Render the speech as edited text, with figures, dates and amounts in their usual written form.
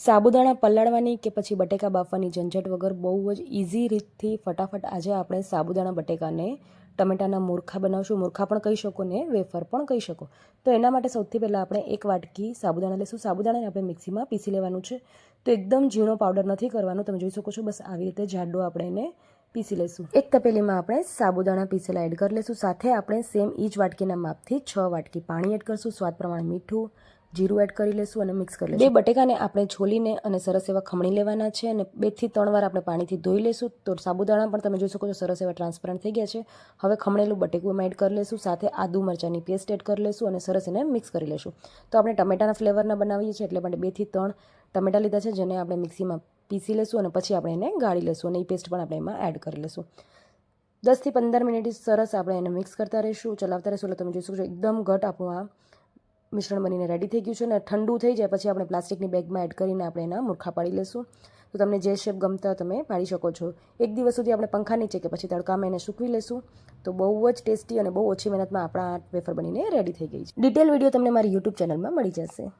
સાબુદાણા પલાળવાની કે પછી બટેકા બાફવાની ઝંઝટ વગર બહુ જ ઇઝી રીતથી ફટાફટ આજે આપણે સાબુદાણા બટેકાને ટમેટાના મૂરખા બનાવશું. મૂરખા પણ કહી શકો ને વેફર પણ કહી શકો. તો એના માટે સૌથી પહેલાં આપણે એક વાટકી સાબુદાણા લઈશું. સાબુદાણાને આપણે મિક્સીમાં પીસી લેવાનું છે. તો એકદમ ઝીણો પાવડર નથી કરવાનો, તમે જોઈ શકો છો. બસ આવી રીતે જાડો આપણે એને પીસી લઈશું. એક તપેલીમાં આપણે સાબુદાણા પીસેલા એડ કરી લઈશું. સાથે આપણે સેમ એ જ વાટકીના માપથી 6 વાટકી પાણી એડ કરીશું. સ્વાદ પ્રમાણે મીઠું, જીરું એડ કરી લઈશું અને મિક્સ કરી લઈશું. બે બટેકાને આપણે છોલીને અને સરસ એવા ખમણી લેવાના છે અને 2 થી 3 વાર આપણે પાણીથી ધોઈ લઈશું. તો સાબુદાણા પણ તમે જોઈ શકો છો સરસ એવા ટ્રાન્સપરન્ટ થઈ ગયા છે. હવે ખમણેલું બટેકું એડ કરી લઈશું. સાથે આદુ મરચાંની પેસ્ટ એડ કરી લઈશું અને સરસ એને મિક્સ કરી લઈશું. તો આપણે ટમેટાના ફ્લેવરના બનાવીએ છીએ એટલે માટે 2 થી 3 ટમેટા લીધા છે, જેને આપણે મિક્સીમાં પીસી લઈશું અને પછી આપણે એને ગાળી લઈશું અને એ પેસ્ટ પણ આપણે એમાં એડ કરી લઈશું. 10 થી 15 મિનિટ સરસ આપણે એને મિક્સ કરતા રહીશું, ચલાવતા રહીશું. એટલે તમે જોઈ શકો છો એકદમ ઘટ આપણું આ મિશ્રણ બનીને રેડી થઈ ગયું છે. અને ઠંડુ થઈ જાય પછી આપણે પ્લાસ્ટિકની બેગમાં એડ કરીને આપણે એના મૂરખા પાડી લઈશું. તો તમને જે શેપ ગમતા તમે પાડી શકો છો. એક દિવસ સુધી આપણે પંખા નીચે કે પછી તડકામાં એને સૂકવી લઈશું. તો બહુ જ ટેસ્ટી અને બહુ ઓછી મહેનતમાં આપણા વેફર બનીને રેડી થઈ ગઈ છે. ડિટેલ વિડીયો તમને મારી યુટ્યુબ ચેનલમાં મળી જશે.